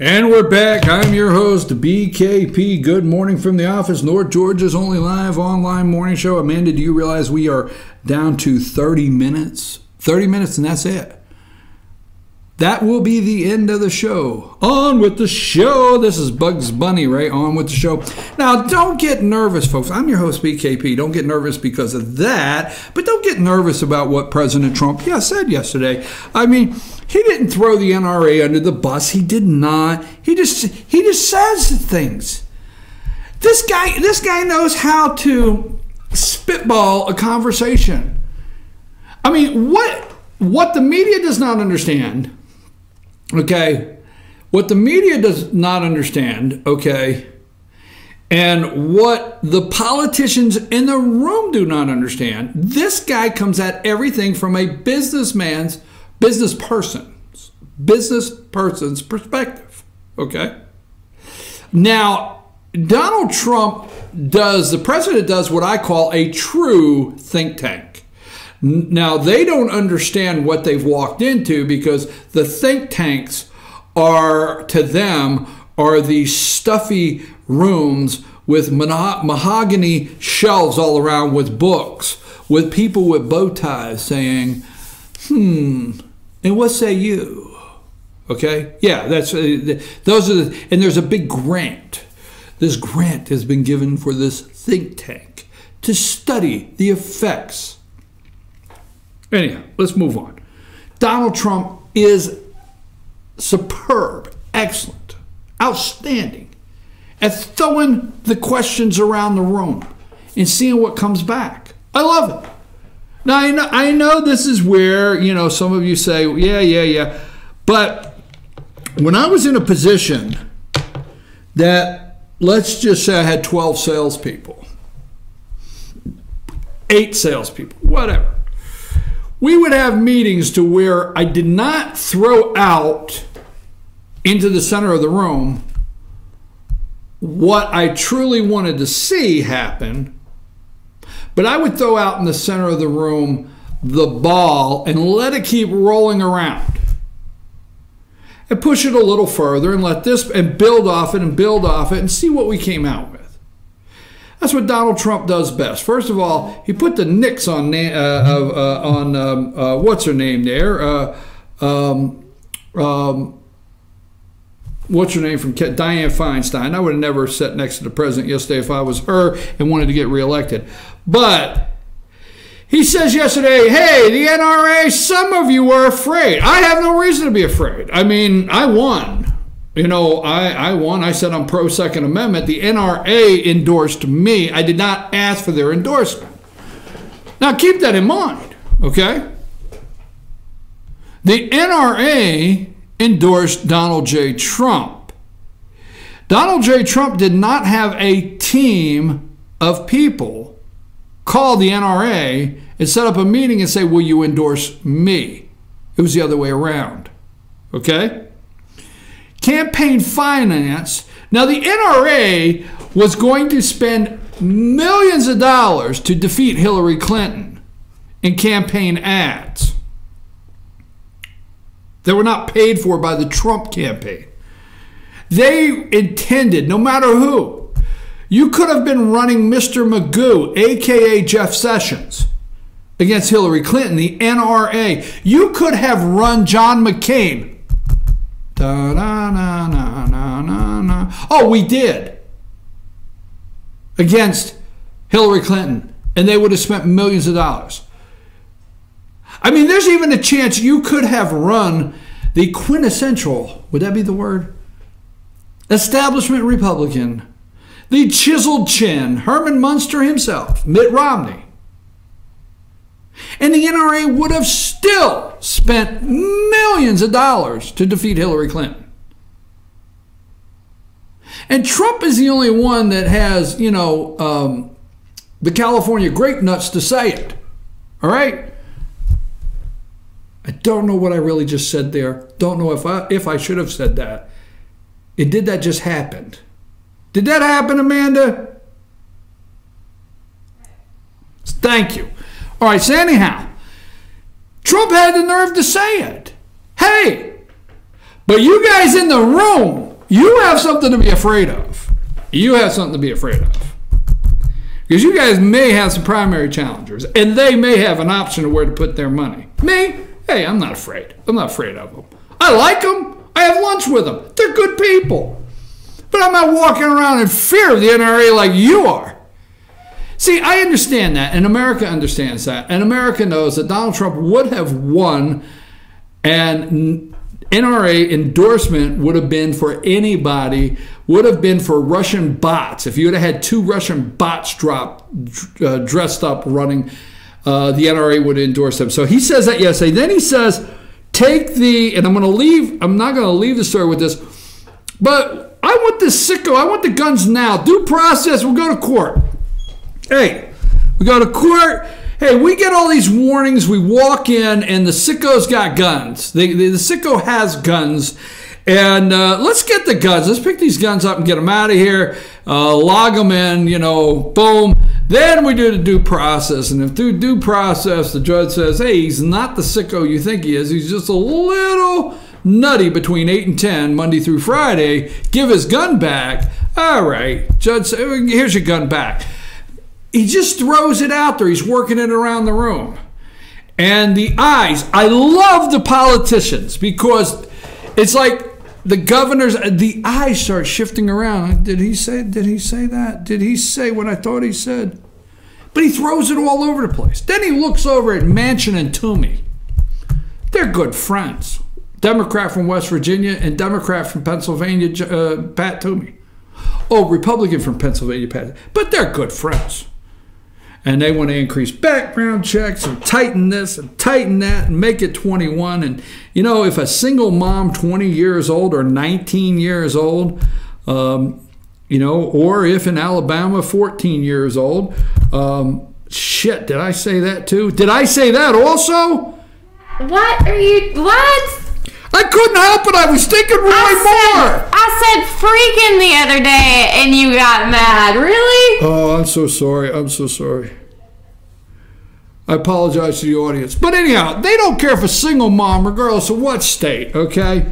And we're back. I'm your host, BKP. Good morning from the office. North Georgia's only live online morning show. Amanda, do you realize we are down to 30 minutes? 30 minutes and that's it. That will be the end of the show. On with the show. This is Bugs Bunny, right? On with the show. Now, don't get nervous, folks. I'm your host, BKP. Don't get nervous because of that, but don't get nervous about what President Trump said yesterday. I mean, he didn't throw the NRA under the bus. He did not. He just says things. This guy knows how to spitball a conversation. I mean, what the media does not understand. Okay, what the media does not understand, okay, and what the politicians in the room do not understand, this guy comes at everything from a business person's perspective, okay? Now, the president does what I call a true think tank. Now, they don't understand what they've walked into because the think tanks are these stuffy rooms with mahogany shelves all around with books, with people with bow ties saying, and what say you? Okay? Yeah, those are and there's a big grant. This grant has been given for this think tank to study the effects. Anyhow, let's move on. Donald Trump is superb, excellent, outstanding at throwing the questions around the room and seeing what comes back. I love it. Now, I know this is where, some of you say, yeah. But when I was in a position that, let's just say I had 12 salespeople, 8 salespeople, whatever. We would have meetings to where I did not throw out into the center of the room what I truly wanted to see happen, but I would throw out in the center of the room the ball and let it keep rolling around. And push it a little further and let this and build off it and see what we came out with. That's what Donald Trump does best. First of all, he put the Knicks on what's her name there? What's her name from Dianne Feinstein? I would have never sat next to the president yesterday if I was her and wanted to get reelected. But he says yesterday, hey, the NRA, some of you are afraid. I have no reason to be afraid. I mean, I won. I won. I said I'm pro-Second Amendment. The NRA endorsed me. I did not ask for their endorsement. Now, keep that in mind, okay? The NRA endorsed Donald J. Trump. Donald J. Trump did not have a team of people call the NRA and set up a meeting and say, will you endorse me? It was the other way around, okay? Campaign finance. Now, the NRA was going to spend millions of dollars to defeat Hillary Clinton in campaign ads that were not paid for by the Trump campaign. They intended, no matter who, you could have been running Mr. Magoo, a.k.a. Jeff Sessions, against Hillary Clinton, the NRA. You could have run John McCain. Oh, we did. Against Hillary Clinton. And they would have spent millions of dollars. I mean, there's even a chance you could have run the quintessential, would that be the word? Establishment Republican. The chiseled chin, Herman Munster himself, Mitt Romney. And the NRA would have still spent millions of dollars to defeat Hillary Clinton. And Trump is the only one that has, the California grape nuts to say it. All right? I don't know what I really just said there. Don't know if I should have said that. Did that just happen? Did that happen, Amanda? Thank you. All right, so anyhow, Trump had the nerve to say it. Hey, but you guys in the room You have something to be afraid of. You have something to be afraid of. Because you guys may have some primary challengers, and they may have an option of where to put their money. Me? Hey, I'm not afraid. I'm not afraid of them. I like them. I have lunch with them. They're good people. But I'm not walking around in fear of the NRA like you are. See, I understand that, and America understands that. And America knows that Donald Trump would have won, and NRA endorsement would have been for anybody, would have been for Russian bots. If you would have had 2 Russian bots dressed up running, the NRA would endorse them. So he says that yesterday. Then he says, take the, and I'm not going to leave the story with this, but I want this sicko, I want the guns now. Due process, we'll go to court. Hey, we go to court. Hey, we get all these warnings. We walk in, and the sicko's got guns. The sicko has guns. And let's get the guns. Let's pick these guns up and get them out of here. Log them in, boom. Then we do the due process. And if through due process, the judge says, hey, he's not the sicko you think he is. He's just a little nutty between 8 and 10, Monday through Friday. Give his gun back. All right. Judge says, here's your gun back. He just throws it out there. He's working it around the room. And the eyes, I love the politicians because it's like the governors, the eyes start shifting around. Did he say that? Did he say what I thought he said? But he throws it all over the place. Then he looks over at Manchin and Toomey. They're good friends. Democrat from West Virginia and Democrat from Pennsylvania, Pat Toomey. Oh, Republican from Pennsylvania, Pat. But they're good friends. And they want to increase background checks and tighten this and tighten that and make it 21. And, if a single mom, 20 years old or 19 years old, or if in Alabama, 14 years old, shit, did I say that too? Did I say that also? What? I couldn't help it. I was thinking Roy Moore. I said freaking the other day and you got mad. Really? Oh, I'm so sorry. I'm so sorry. I apologize to the audience. But anyhow, they don't care if a single mom, regardless of what state, okay?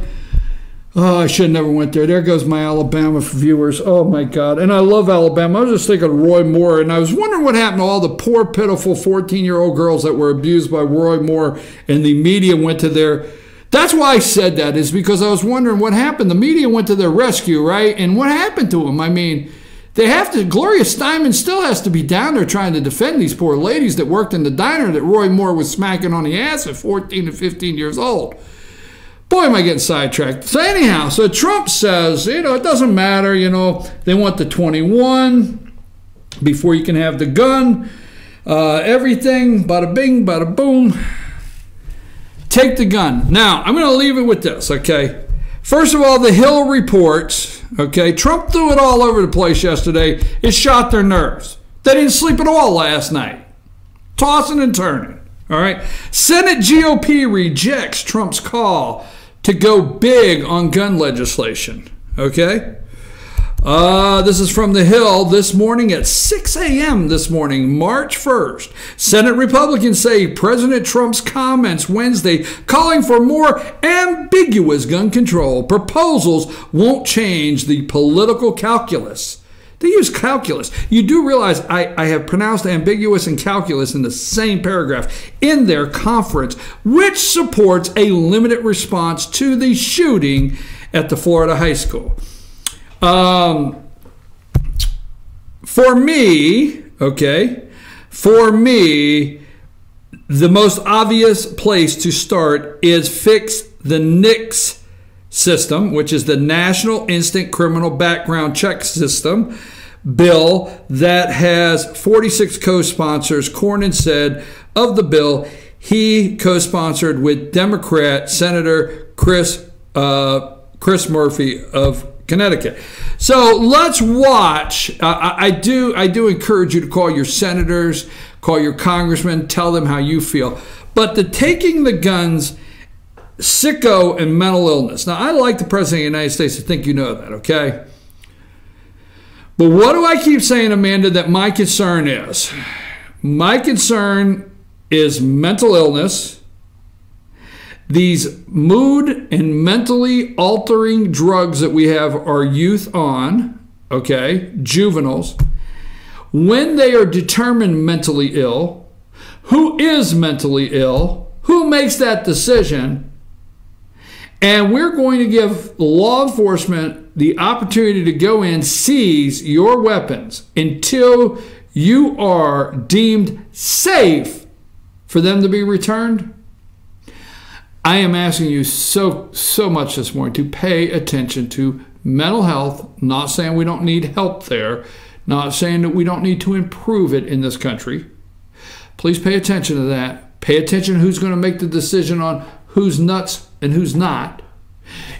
Oh, I should have never went there. There goes my Alabama viewers. Oh, my God. And I love Alabama. I was just thinking of Roy Moore, and I was wondering what happened to all the poor, pitiful 14-year-old girls that were abused by Roy Moore, and the media went to their... That's why I said that, is because I was wondering what happened. The media went to their rescue, right? And what happened to them? I mean, they have to, Gloria Steinem still has to be down there trying to defend these poor ladies that worked in the diner that Roy Moore was smacking on the ass at 14 and 15 years old. Boy, am I getting sidetracked. So anyhow, so Trump says, it doesn't matter, they want the 21 before you can have the gun. Everything, bada bing, bada boom. Take the gun. Now, I'm going to leave it with this, okay? First of all, the Hill reports, okay? Trump threw it all over the place yesterday. It shot their nerves. They didn't sleep at all last night. Tossing and turning, all right? Senate GOP rejects Trump's call to go big on gun legislation, okay? This is from the Hill this morning at 6 a.m. this morning, March 1st. Senate Republicans say President Trump's comments Wednesday calling for more ambiguous gun control proposals won't change the political calculus. They use calculus. You do realize I have pronounced ambiguous and calculus in the same paragraph in their conference, which supports a limited response to the shooting at the Florida high school. For me, the most obvious place to start is fix the NICS system, which is the National Instant Criminal Background Check System bill that has 46 co-sponsors. Cornyn said of the bill he co-sponsored with Democrat Senator Chris Murphy of Connecticut. So let's watch. I do encourage you to call your senators, call your congressmen, tell them how you feel. But the taking the guns, sicko and mental illness. Now, I like the President of the United States. I think you know that, okay? But what do I keep saying, Amanda, that my concern is? My concern is mental illness. These mood and mentally altering drugs that we have our youth on, okay, juveniles, when they are determined mentally ill, who is mentally ill, who makes that decision, and we're going to give law enforcement the opportunity to go in, seize your weapons until you are deemed safe for them to be returned. I am asking you so much this morning to pay attention to mental health. Not saying we don't need help there, not saying that we don't need to improve it in this country. Please pay attention to that. Pay attention to who's going to make the decision on who's nuts and who's not.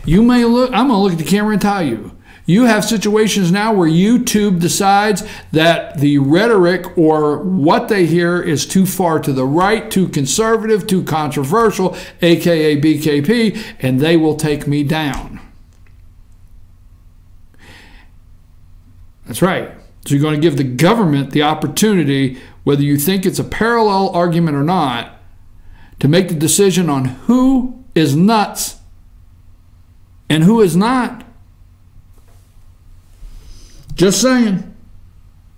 You may look, I'm going to look at the camera and tell you, you have situations now where YouTube decides that the rhetoric or what they hear is too far to the right, too conservative, too controversial, aka BKP, and they will take me down. That's right. So you're going to give the government the opportunity, whether you think it's a parallel argument or not, to make the decision on who is nuts and who is not. Just saying.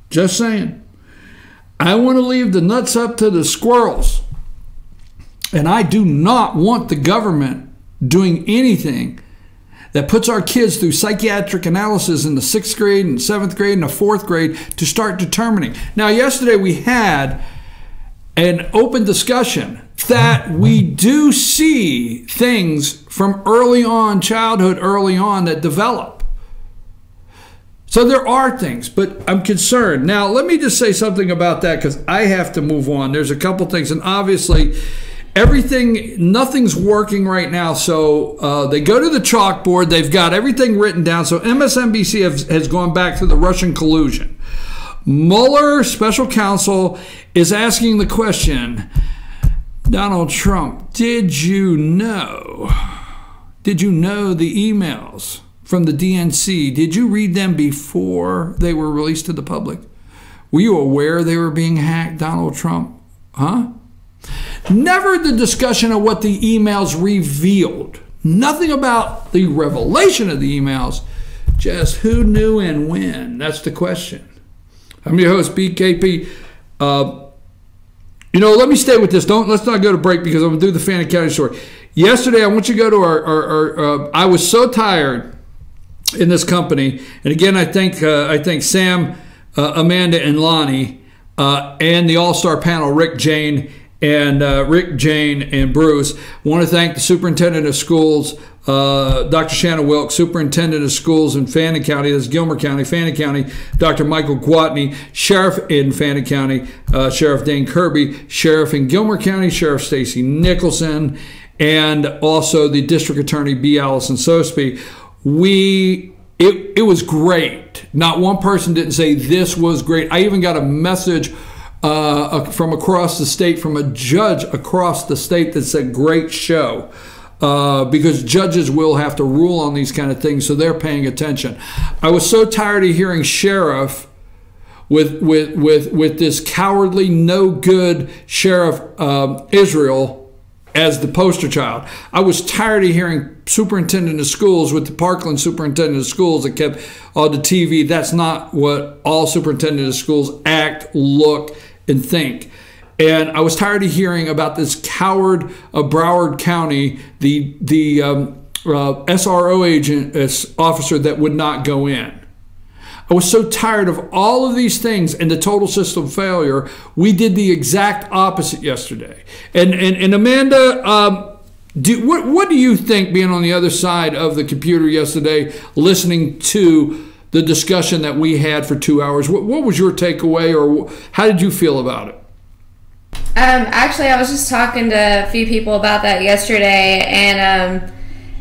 Just saying. I want to leave the nuts up to the squirrels. And I do not want the government doing anything that puts our kids through psychiatric analysis in the 6th grade and 7th grade and the 4th grade to start determining. Now, yesterday we had an open discussion that we do see things from early on, childhood early on, that develop. So there are things, but I'm concerned. Now, let me just say something about that because I have to move on. There's a couple things, and obviously nothing's working right now. So they go to the chalkboard. They've got everything written down. So MSNBC has gone back to the Russian collusion. Mueller, special counsel, is asking the question, Donald Trump, did you know the emails from the DNC? Did you read them before they were released to the public? Were you aware they were being hacked, Donald Trump? Huh? Never the discussion of what the emails revealed. Nothing about the revelation of the emails. Just who knew and when. That's the question. I'm your host, BKP. Let me stay with this. Let's not go to break because I'm going to do the Fannin County story. Yesterday, I want you to go to our I was so tired in this company. And again, I thank Sam, Amanda, and Lonnie, and the all-star panel, Rick, Jane, and Bruce. I want to thank the superintendent of schools, Dr. Shannon Wilkes, superintendent of schools in Fannin County, that's Gilmer County, Fannin County, Dr. Michael Gwatney, sheriff in Fannin County, Sheriff Dane Kirby, sheriff in Gilmer County, Sheriff Stacy Nicholson, and also the district attorney, B. Allison Sosby. It was great. Not one person didn't say this was great. I even got a message from across the state, from a judge across the state, that said great show, because judges will have to rule on these kind of things, so they're paying attention. I was so tired of hearing sheriff with this cowardly, no good sheriff Israel as the poster child. I was tired of hearing superintendent of schools with the Parkland superintendent of schools that kept on the TV. That's not what all superintendent of schools act, look, and think. And I was tired of hearing about this coward of Broward County, the SRO agent, officer that would not go in. I was so tired of all of these things and the total system failure. We did the exact opposite yesterday. And Amanda, what do you think, being on the other side of the computer yesterday, listening to the discussion that we had for 2 hours? What was your takeaway, or how did you feel about it? Actually, I was just talking to a few people about that yesterday, and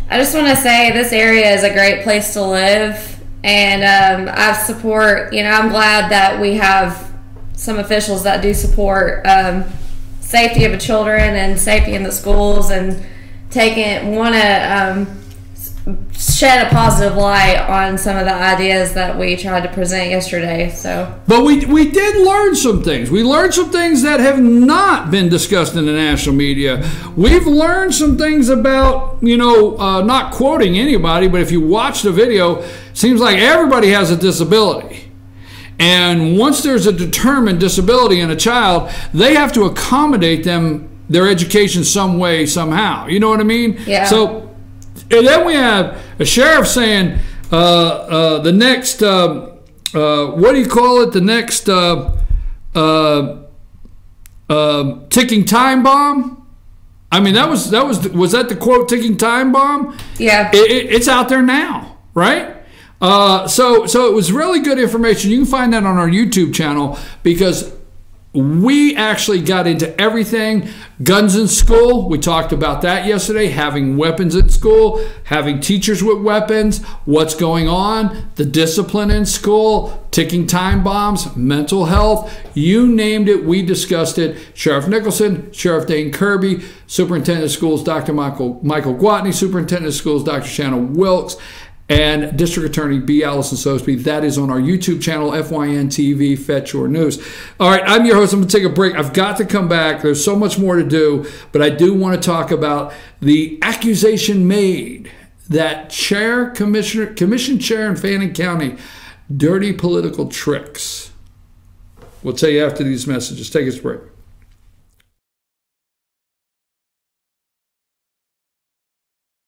I just want to say this area is a great place to live. And I support, I'm glad that we have some officials that do support safety of the children and safety in the schools, and want to shed a positive light on some of the ideas that we tried to present yesterday. So, but we did learn some things. We learned some things that have not been discussed in the national media. We've learned some things about, not quoting anybody, but if you watch the video, it seems like everybody has a disability. And once there's a determined disability in a child, they have to accommodate their education some way, somehow. You know what I mean? Yeah. So, and then we have a sheriff saying the next, what do you call it? The next ticking time bomb. I mean, was that the quote, ticking time bomb? Yeah. It's out there now, right? So it was really good information. You can find that on our YouTube channel, because we actually got into everything. Guns in school, we talked about that yesterday. Having weapons at school, having teachers with weapons, what's going on, the discipline in school, ticking time bombs, mental health, you named it, we discussed it. Sheriff Nicholson, Sheriff Dane Kirby, Superintendent of Schools Dr. Michael Gwatney, Superintendent of Schools Dr. Shannon Wilkes, and District Attorney B. Allison Sosby. That is on our YouTube channel, FYN TV, Fetch Your News. All right, I'm your host. I'm going to take a break. I've got to come back. There's so much more to do, but I do want to talk about the accusation made that commission chair in Fannin County, dirty political tricks. We'll tell you after these messages. Take us a break.